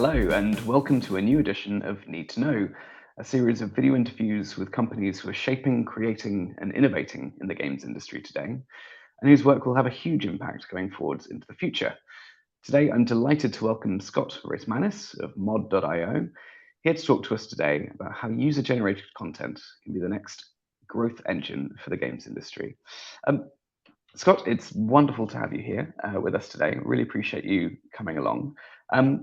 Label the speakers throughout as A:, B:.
A: Hello, and welcome to a new edition of Need to Know, a series of video interviews with companies who are shaping, creating, and innovating in the games industry today, and whose work will have a huge impact going forwards into the future. Today, I'm delighted to welcome Scott Reismanis of mod.io, here to talk to us today about how user generated content can be the next growth engine for the games industry. Um, Scott, it's wonderful to have you here with us today. Really appreciate you coming along.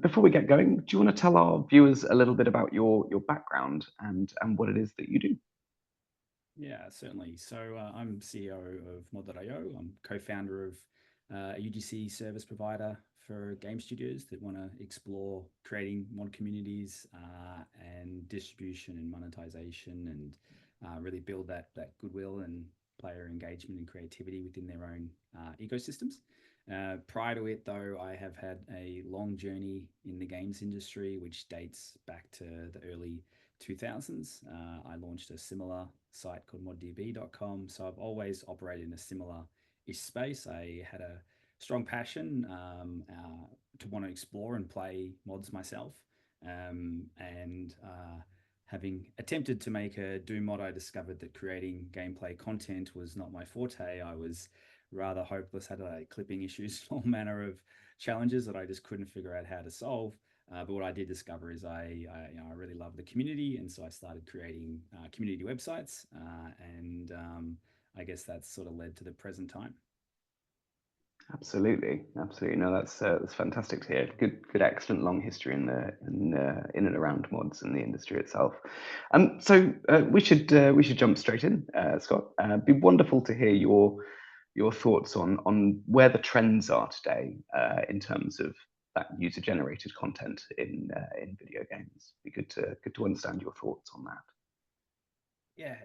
A: Before we get going, do you want to tell our viewers a little bit about your background and what it is that you do?
B: Yeah, certainly. I'm CEO of mod.io. I'm co-founder of a UGC service provider for game studios that want to explore creating mod communities and distribution and monetization and really build that goodwill and player engagement and creativity within their own ecosystems. Prior to it, though, I have had a long journey in the games industry, which dates back to the early 2000s. I launched a similar site called moddb.com. So I've always operated in a similar ish space. I had a strong passion to want to explore and play mods myself. Having attempted to make a Doom mod, I discovered that creating gameplay content was not my forte. I was rather hopeless, had clipping issues, all manner of challenges that I just couldn't figure out how to solve. But what I did discover is I really love the community, and so I started creating community websites, and I guess that's sort of led to the present time.
A: Absolutely, absolutely. No, that's fantastic to hear. Good, excellent long history in and around mods in the industry itself. We should jump straight in, Scott. It'd be wonderful to hear your thoughts on where the trends are today in terms of that user generated content in video games. Be good to understand your thoughts on that.
B: Yeah,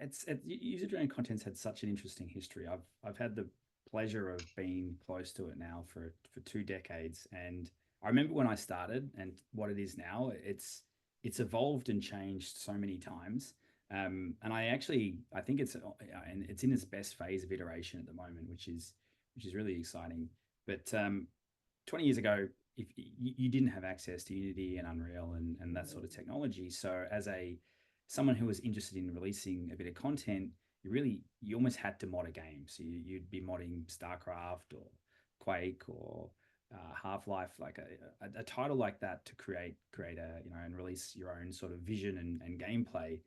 B: user generated content's had such an interesting history. I've had the pleasure of being close to it now for 2 decades, and I remember when I started and what it is now. It's evolved and changed so many times. And I think and it's in its best phase of iteration at the moment, which is really exciting. But 20 years ago, if you didn't have access to Unity and Unreal and that sort of technology, so as a someone who was interested in releasing a bit of content, you almost had to mod a game. So you'd be modding StarCraft or Quake or Half Life, like a title like that to create a and release your own sort of vision and gameplay.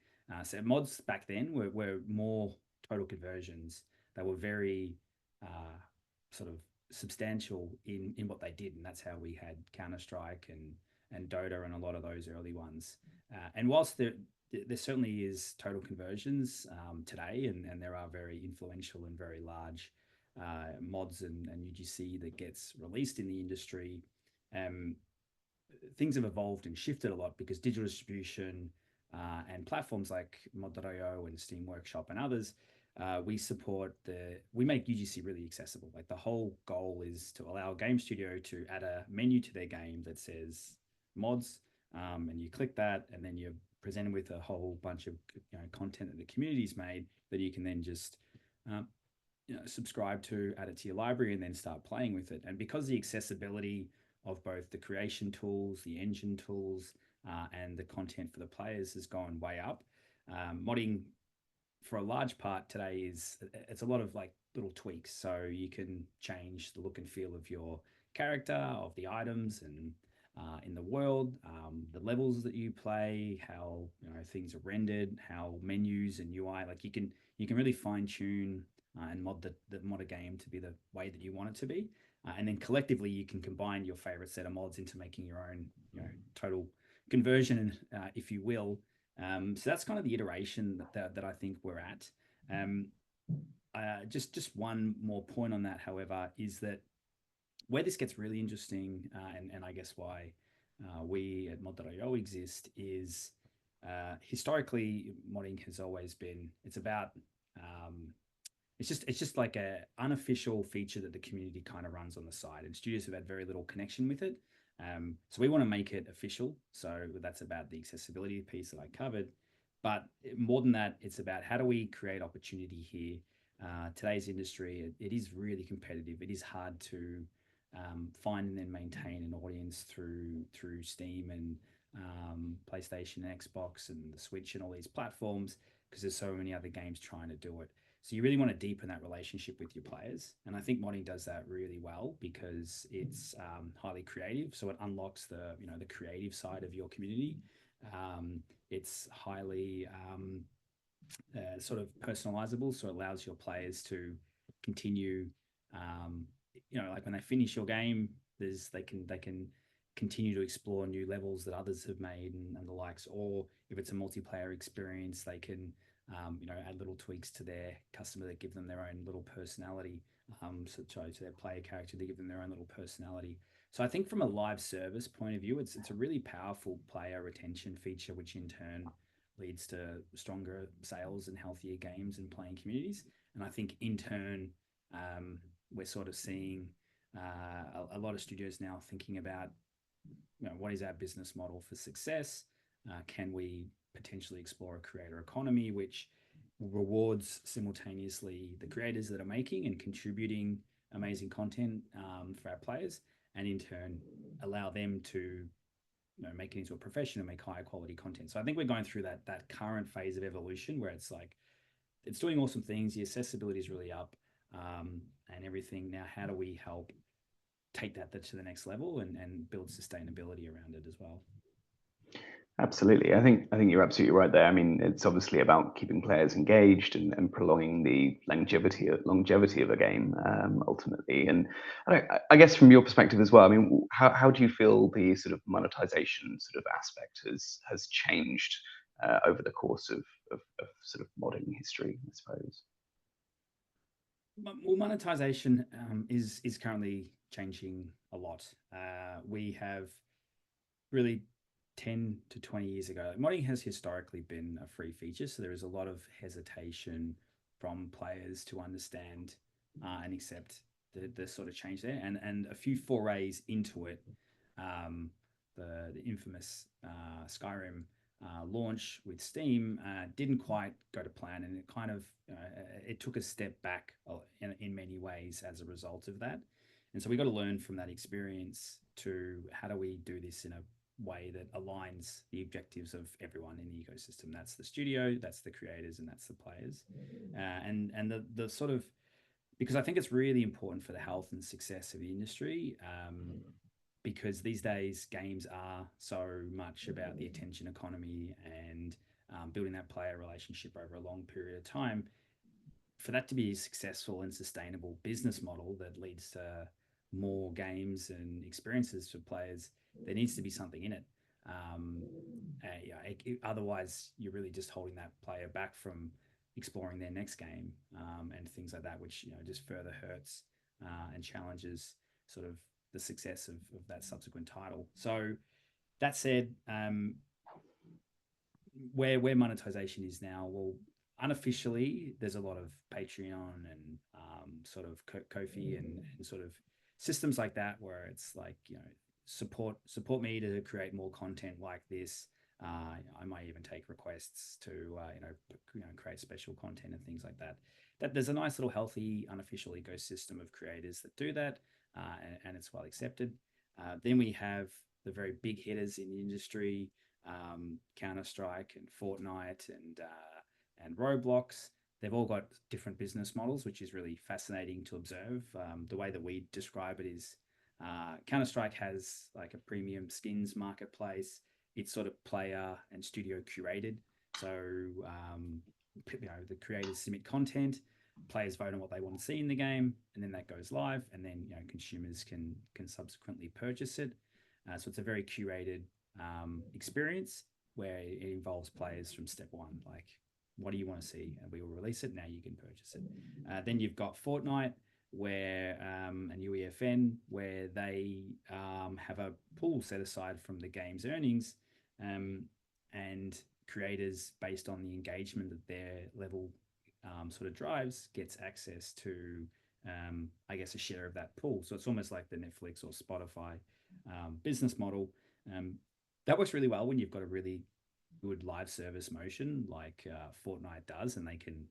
B: So mods back then were more total conversions. They were very sort of substantial in what they did, and that's how we had Counter Strike and Dota and a lot of those early ones. And whilst there certainly is total conversions today, and there are very influential and very large mods and UGC that gets released in the industry. Um, Things have evolved and shifted a lot because digital distribution and platforms like mod.io and Steam Workshop and others, we make UGC really accessible. Like the whole goal is to allow a game studio to add a menu to their game that says mods, and you click that, and then you're presented with a whole bunch of content that the community's made that you can then just um, subscribe to, add it to your library, and then start playing with it. And because the accessibility of both the creation tools, the engine tools, and the content for the players has gone way up, modding for a large part today it's a lot of like little tweaks. So you can change the look and feel of your character, of the items, and in the world, the levels that you play, how things are rendered, how menus and UI, like you can really fine tune and mod a game to be the way that you want it to be, and then collectively you can combine your favorite set of mods into making your own total conversion, if you will. So that's kind of the iteration that I think we're at. Um, just one more point on that, however, is that where this gets really interesting, and I guess why we at mod.io exist, is historically modding has always been it's about it's just like a unofficial feature that the community kind of runs on the side, and studios have had very little connection with it. So we want to make it official. So that's about the accessibility piece that I covered. But more than that, it's about how do we create opportunity here. Today's industry, it is really competitive. It is hard to find and then maintain an audience through Steam and PlayStation and Xbox and the Switch and all these platforms because there's so many other games trying to do it. So you really want to deepen that relationship with your players, and I think modding does that really well because it's highly creative. So it unlocks the creative side of your community. It's highly sort of personalizable, so it allows your players to continue. Um, like when they finish your game, they can continue to explore new levels that others have made and the likes. Or if it's a multiplayer experience, they can add little tweaks to their customer that give them their own little personality. To their player character, they give them their own little personality. So I think from a live service point of view, it's a really powerful player retention feature, which in turn leads to stronger sales and healthier games and playing communities. And I think in turn, we're sort of seeing a lot of studios now thinking about, what is our business model for success? Can we potentially explore a creator economy, which rewards simultaneously the creators that are making and contributing amazing content for our players, and in turn allow them to make it into a profession and make higher quality content. So I think we're going through that current phase of evolution where it's like it's doing awesome things. The accessibility is really up, and everything. Now, how do we help take that to the next level and build sustainability around it as well?
A: Absolutely. I think you're absolutely right there. I mean, it's obviously about keeping players engaged and prolonging the longevity of a game, ultimately. And I guess from your perspective as well, I mean, how do you feel the sort of monetization sort of aspect has changed over the course of sort of modern history, I suppose?
B: Well, monetization is currently changing a lot. We have really 10 to 20 years ago, modding has historically been a free feature. So there is a lot of hesitation from players to understand and accept the sort of change there. And a few forays into it, um, the infamous Skyrim launch with Steam didn't quite go to plan, and it kind of it took a step back in many ways as a result of that. And so we got to learn from that experience to how do we do this in a way that aligns the objectives of everyone in the ecosystem. That's the studio, that's the creators, and that's the players. And the sort of because I think it's really important for the health and success of the industry. Because these days games are so much about the attention economy and building that player relationship over a long period of time. For that to be a successful and sustainable business model that leads to more games and experiences for players, there needs to be something in it. Um, Otherwise, you're really just holding that player back from exploring their next game and things like that, which just further hurts and challenges sort of the success of that subsequent title. So that said, where monetization is now, well, unofficially, there's a lot of Patreon and sort of Kofi and sort of systems like that where it's like support me to create more content like this. I might even take requests to create special content and things like that. That there's a nice little healthy unofficial ecosystem of creators that do that, and it's well accepted. Then we have the very big hitters in the industry, Counter Strike and Fortnite and Roblox. They've all got different business models, which is really fascinating to observe. The way that we describe it is Counter Strike has like a premium skins marketplace. It's sort of player and studio curated. So the creators submit content, players vote on what they want to see in the game, and then that goes live, and then consumers can subsequently purchase it. So it's a very curated experience where it involves players from step one, like what do you want to see, and we will release it. Now you can purchase it. Then you've got Fortnite, where and UEFN, where they have a pool set aside from the game's earnings, um, and creators, based on the engagement that their level sort of drives, gets access to, I guess, a share of that pool. So it's almost like the Netflix or Spotify business model. Um, that works really well when you've got a really good live service motion like Fortnite does, and they can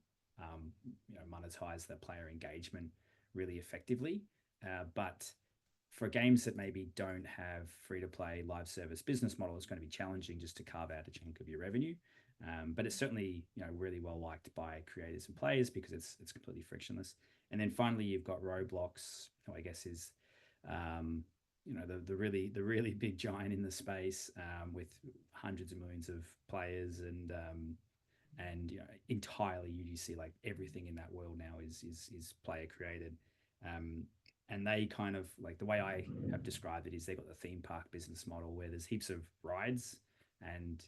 B: monetize the player engagement really effectively. But for games that maybe don't have free to play live service business model, it's going to be challenging just to carve out a chunk of your revenue. But it's certainly really well liked by creators and players because it's completely frictionless. And then finally, you've got Roblox, who I guess is the really big giant in the space, with hundreds of millions of players, and entirely UGC, like everything in that world now is player created. um, and they kind of, like, the way I have described it is they've got the theme park business model where there's heaps of rides, and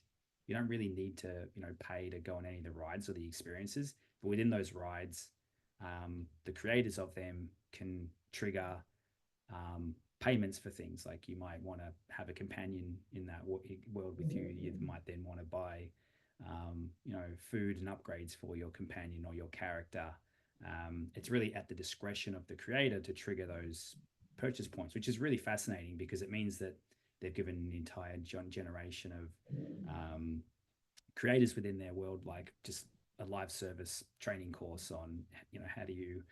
B: you don't really need to pay to go on any of the rides or the experiences, but within those rides, the creators of them can trigger payments for things. Like, you might want to have a companion in that world with you. You might then want to buy, food and upgrades for your companion or your character. It's really at the discretion of the creator to trigger those purchase points, which is really fascinating because it means that they've given an entire generation of creators within their world, like, just a live service training course on how do you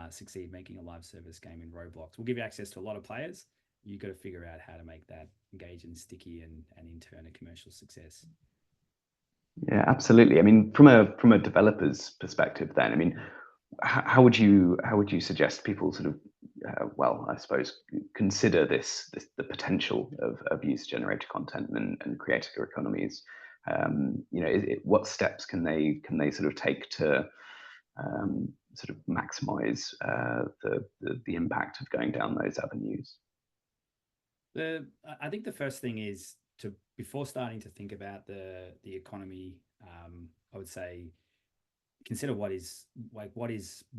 B: succeed making a live service game in Roblox. We'll give you access to a lot of players. You've got to figure out how to make that engaging, sticky, and in turn a commercial success.
A: Yeah, absolutely. I mean, from a developer's perspective, then, I mean, how would you suggest people sort of, well, I suppose, consider this the potential of user generated content and creator economies? What steps can they sort of take to sort of maximize the impact of going down those avenues?
B: I think the first thing is to, before starting to think about the economy, I would say consider what is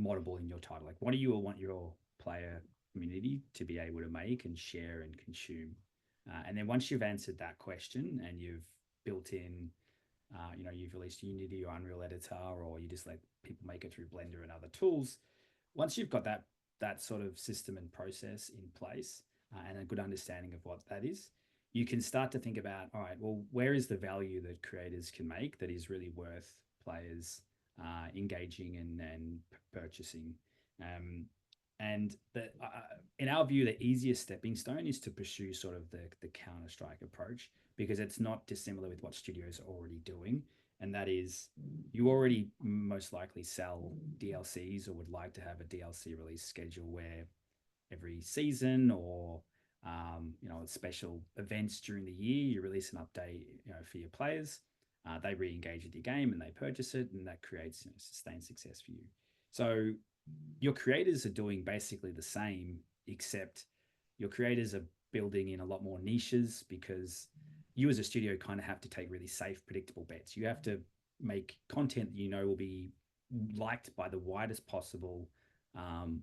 B: moddable in your title. Like, what do you want your player community to be able to make and share and consume? And then once you've answered that question and you've built in, you've released Unity or Unreal Editor, or you just let people make it through Blender and other tools. Once you've got that sort of system and process in place, and a good understanding of what that is, you can start to think about, all right, well, where is the value that creators can make that is really worth players engaging and purchasing? Um, and in our view, the easiest stepping stone is to pursue sort of the Counter Strike approach, because it's not dissimilar with what studios are already doing. And that is, you already most likely sell DLCs or would like to have a DLC release schedule where every season, or special events during the year, you release an update for your players. They re-engage with your game and they purchase it, and that creates sustained success for you. So your creators are doing basically the same, except your creators are building in a lot more niches, because you as a studio kind of have to take really safe, predictable bets. You have to make content that will be liked by the widest possible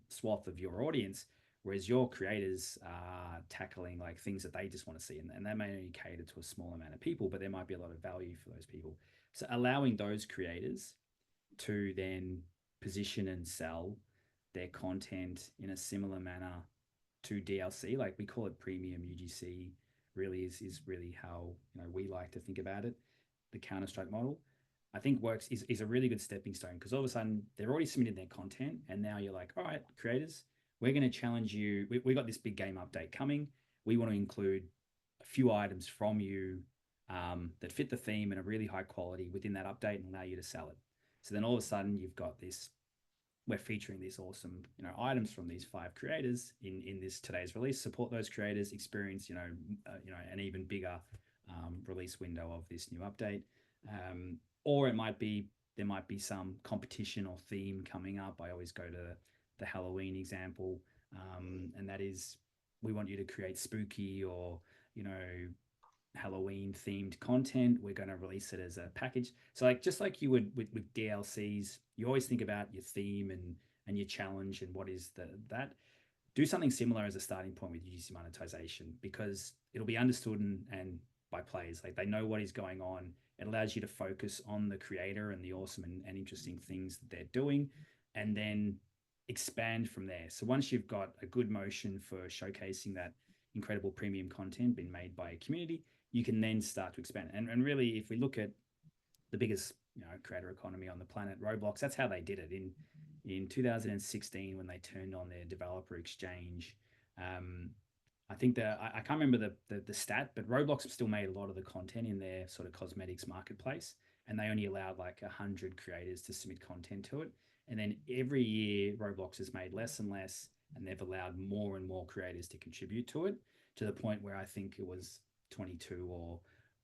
B: swath of your audience, whereas your creators are tackling like things that they just want to see, and they may only cater to a small amount of people, but there might be a lot of value for those people. So allowing those creators to then position and sell their content in a similar manner to DLC, like we call it premium UGC, really is really how we like to think about it. The Counter Strike model, I think, works is a really good stepping stone, because all of a sudden they're already submitted their content, and now you're like, all right, creators, we're going to challenge you. We got this big game update coming. We want to include a few items from you that fit the theme and are really high quality within that update and allow you to sell it. So then all of a sudden you've got this, we're featuring these awesome items from these 5 creators in this today's release. Support those creators, experience an even bigger release window of this new update. Or it might be, there might be some competition or theme coming up. I always go to the Halloween example, and that is, we want you to create spooky or Halloween themed content. We're going to release it as a package. So, like, just like you would with DLCs, you always think about your theme and your challenge and what is that. Do something similar as a starting point with UGC monetization, because it'll be understood and by players. Like, they know what is going on. It allows you to focus on the creator and the awesome and interesting things that they're doing, and then expand from there. So once you've got a good motion for showcasing that incredible premium content being made by a community, you can then start to expand. And really, if we look at the biggest creator economy on the planet, Roblox, that's how they did it in 2016 when they turned on their developer exchange. I think I can't remember the stat, but Roblox still made a lot of the content in their sort of cosmetics marketplace, and they only allowed like 100 creators to submit content to it. And then every year, Roblox has made less and less, and they've allowed more and more creators to contribute to it, to the point where I think it was 22, or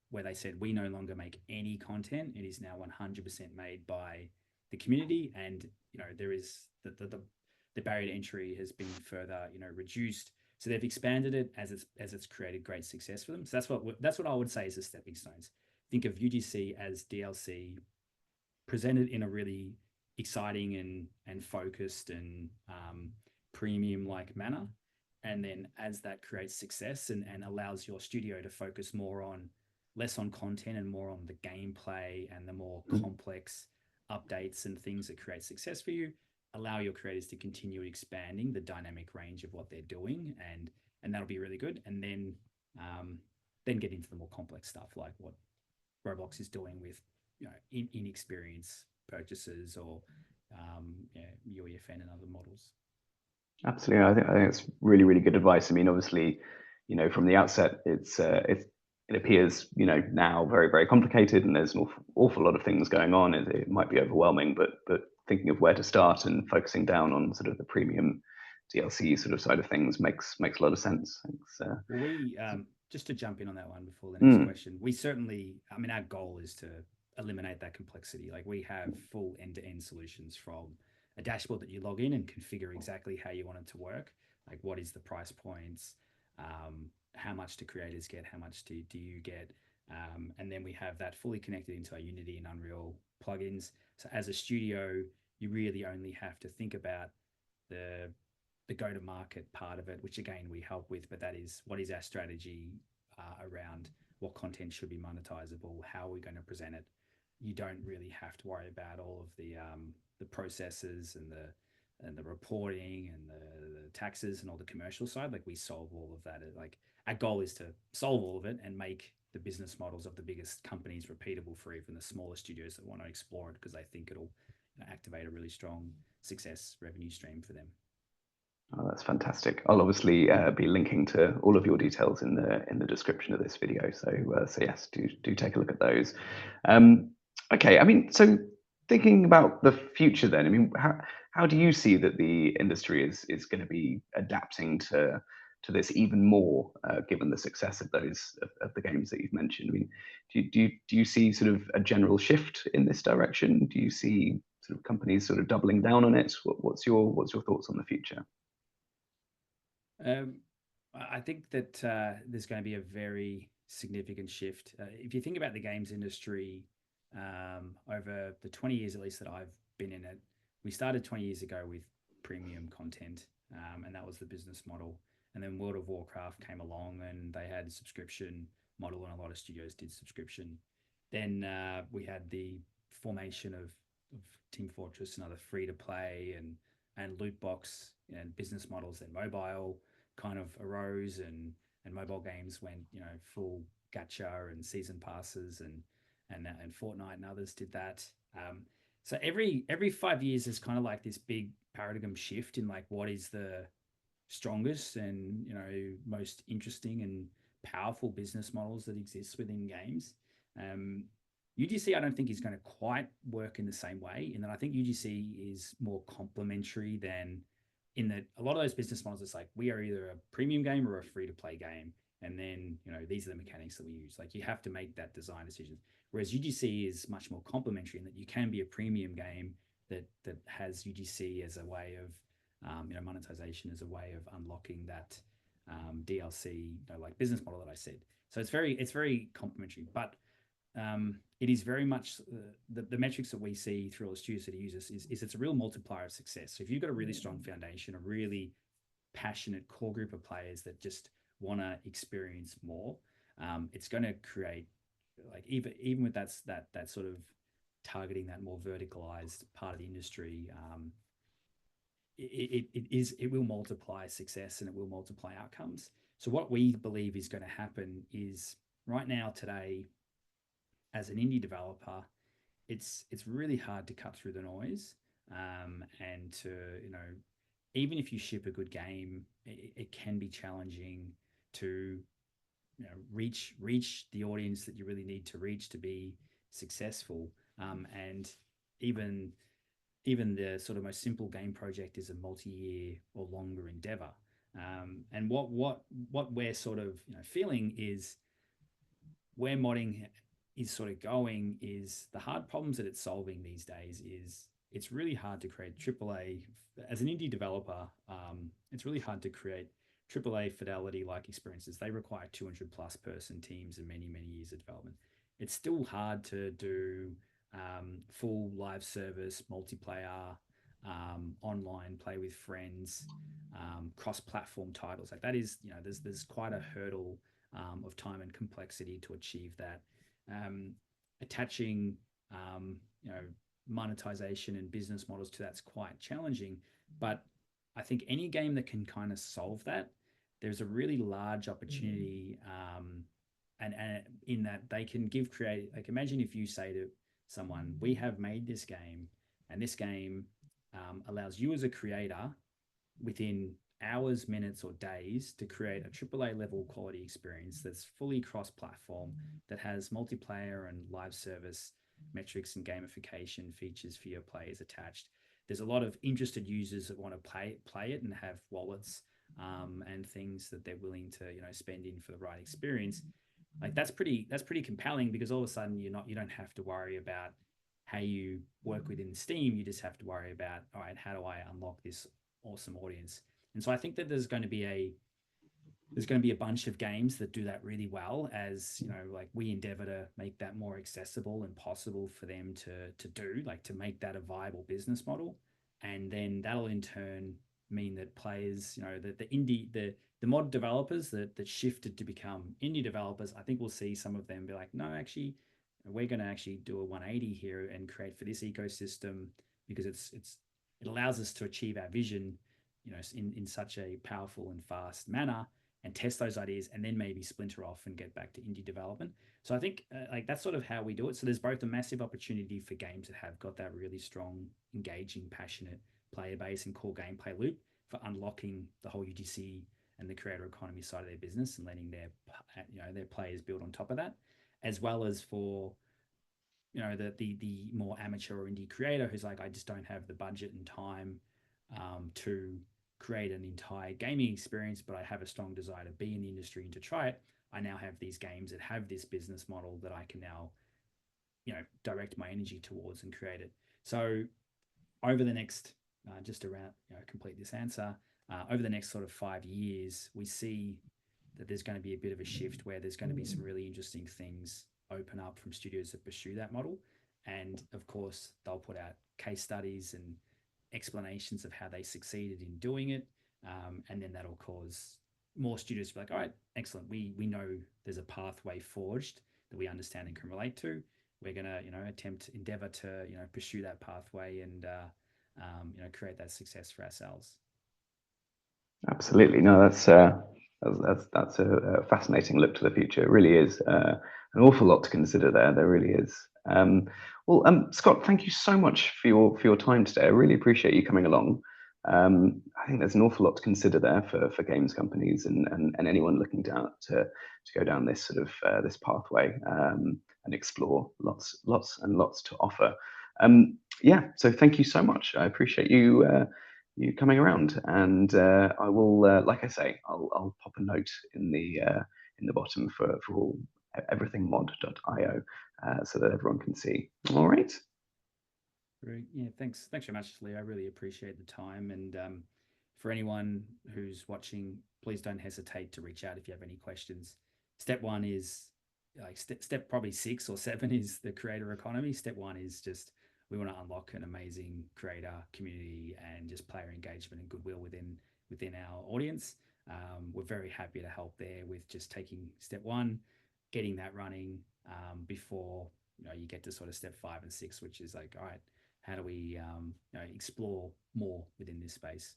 B: where they said we no longer make any content. It is now 100% made by the community, and there is the barrier to entry has been further reduced, so they've expanded it as it's created great success for them. So that's what I would say is the stepping stones. Think of UGC as DLC presented in a really exciting and focused and premium like manner. And then as that creates success and allows your studio to focus less on content and more on the gameplay and the more
A: Mm.
B: complex updates and things that create success for you, allow your creators to continue expanding the dynamic range of what they're doing, and that'll be really good. And then get into the more complex stuff like what Roblox is doing with inexperienced purchases, or UEFN and other models.
A: Absolutely, I think it's really really good advice. I mean, obviously, from the outset, it appears now very very complicated, and there's an awful lot of things going on. It might be overwhelming, but thinking of where to start and focusing down on sort of the premium DLC sort of side of things makes a lot of sense.
B: Well, we just to jump in on that one before the next
A: Mm,
B: question, we certainly, I mean, our goal is to eliminate that complexity. Like we have full end-to-end solutions, from a dashboard that you log in and configure exactly how you want it to work, like what is the price points, how much do creators get, how much do you get, and then we have that fully connected into our Unity and Unreal plugins. So as a studio, you really only have to think about the go to market part of it, which again we help with, but that is what is our strategy around what content should be monetizable, how are we going to present it. You don't really have to worry about all of the processes and the reporting and the taxes and all the commercial side. Like we solve all of that. Like our goal is to solve all of it and make the business models of the biggest companies repeatable for even the smaller studios that want to explore it, because they think it'll activate a really strong success revenue stream for them.
A: oh, that's fantastic. I'll obviously be linking to all of your details in the description of this video. So yes, do take a look at those. Um, okay, I mean, so thinking about the future, then, I mean, how do you see that the industry is going to be adapting to this even more, given the success of of the games that you've mentioned? I mean, do you see sort of a general shift in this direction? Do you see sort of companies sort of doubling down on it? What's your thoughts on the future?
B: Um, I think that there's going to be a very significant shift. If you think about the games industry, over the 20 years at least that I've been in it, we started 20 years ago with premium content, and that was the business model. And then World of Warcraft came along, and they had a subscription model, and a lot of studios did subscription. Then we had the formation of Team Fortress and other free to play and loot box and business models. Then mobile kind of arose, and mobile games went full gacha and season passes, and Fortnite and others did that. So every 5 years is kind of like this big paradigm shift in like what is the strongest and most interesting and powerful business models that exist within games. Um, UGC, I don't think is going to quite work in the same way. In that, I think UGC is more complementary than, in that a lot of those business models. It's like we are either a premium game or a free to play game, and then these are the mechanics that we use. Like you have to make that design decision. Whereas UGC is much more complementary in that you can be a premium game that has UGC as a way of monetization, as a way of unlocking that DLC, like business model that I said. So it's very complementary, but it is very much the metrics that we see through all the studios that use this is it's a real multiplier of success. So if you've got a really strong foundation, a really passionate core group of players that just want to experience more, it's going to create, like, even with that sort of targeting that more verticalized part of the industry, it will multiply success and it will multiply outcomes. So what we believe is going to happen is, right now today, as an indie developer, it's really hard to cut through the noise, and to even if you ship a good game, it can be challenging to reach the audience that you really need to reach to be successful. And even the sort of most simple game project is a multi-year or longer endeavor. And what we're sort of feeling is where modding is sort of going is the hard problems that it's solving these days is it's really hard to create AAA as an indie developer. It's really hard to create AAA fidelity like experiences. They require 200 plus person teams and many years of development. It's still hard to do full live service multiplayer, online play with friends, cross-platform titles. Like that is, there's quite a hurdle of time and complexity to achieve that. Attaching, um, you know, monetization and business models to that's quite challenging. But I think any game that can kind of solve that, there's a really large opportunity. And in that they can give create, like imagine if you say to someone, we have made this game, and this game allows you as a creator within hours, minutes, or days to create a AAA level quality experience that's fully cross platform, that has multiplayer and live service metrics and gamification features for your players attached. There's a lot of interested users that want to play it and have wallets and things that they're willing to spend in for the right experience. Like that's pretty compelling because all of a sudden you don't have to worry about how you work within Steam. You just have to worry about, all right, how do I unlock this awesome audience? And so I think that there's going to be a bunch of games that do that really well, as like we endeavor to make that more accessible and possible for them to do, like to make that a viable business model. And then that'll in turn mean that players, the mod developers that shifted to become indie developers, I think we'll see some of them be like, no, actually we're going to actually do a 180 here and create for this ecosystem, because it allows us to achieve our vision in such a powerful and fast manner, and test those ideas and then maybe splinter off and get back to indie development. So I think like that's sort of how we do it. So there's both a massive opportunity for games that have got that really strong, engaging, passionate player base and core gameplay loop for unlocking the whole UGC and the creator economy side of their business and letting their players build on top of that, as well as for the more amateur or indie creator who's like, I just don't have the budget and time to create an entire gaming experience, but I have a strong desire to be in the industry and to try it. I now have these games that have this business model that I can now direct my energy towards and create it. So over the next just around complete this answer, over the next sort of 5 years, we see that there's going to be a bit of a shift where there's going to be some really interesting things open up from studios that pursue that model. And of course, they'll put out case studies and explanations of how they succeeded in doing it. And then that'll cause more studios to be like, all right, excellent. We know there's a pathway forged that we understand and can relate to. We're going to, endeavor to, pursue that pathway and, create that success for ourselves.
A: Absolutely. No, that's a fascinating look to the future. It really is an awful lot to consider there. There really is. Scott, thank you so much for your time today. I really appreciate you coming along. I think there's an awful lot to consider there for games companies and anyone looking to go down this sort of this pathway and explore lots and lots to offer. So thank you so much. I appreciate you coming around, and I will, like I say, I'll pop a note in the bottom for all everythingmod.io so that everyone can see. All right.
B: Great. Yeah, thanks very much, Lee. I really appreciate the time. And for anyone who's watching, please don't hesitate to reach out if you have any questions. Step one is like step probably 6 or 7 is the creator economy. Step one is just we want to unlock an amazing creator community and just player engagement and goodwill within our audience. We're very happy to help there with just taking step one, getting that running before you get to sort of step 5 and 6, which is like, all right, how do we explore more within this space?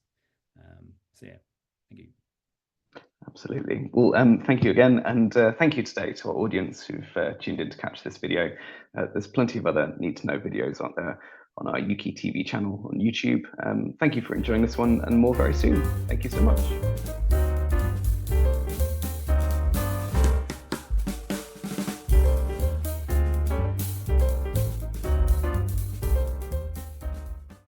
B: Yeah, thank you.
A: Absolutely. Well, thank you again, and thank you today to our audience who've tuned in to catch this video. There's plenty of other need-to-know videos out there on our Ukie TV channel on YouTube. Thank you for enjoying this one, and more very soon. Thank you so much.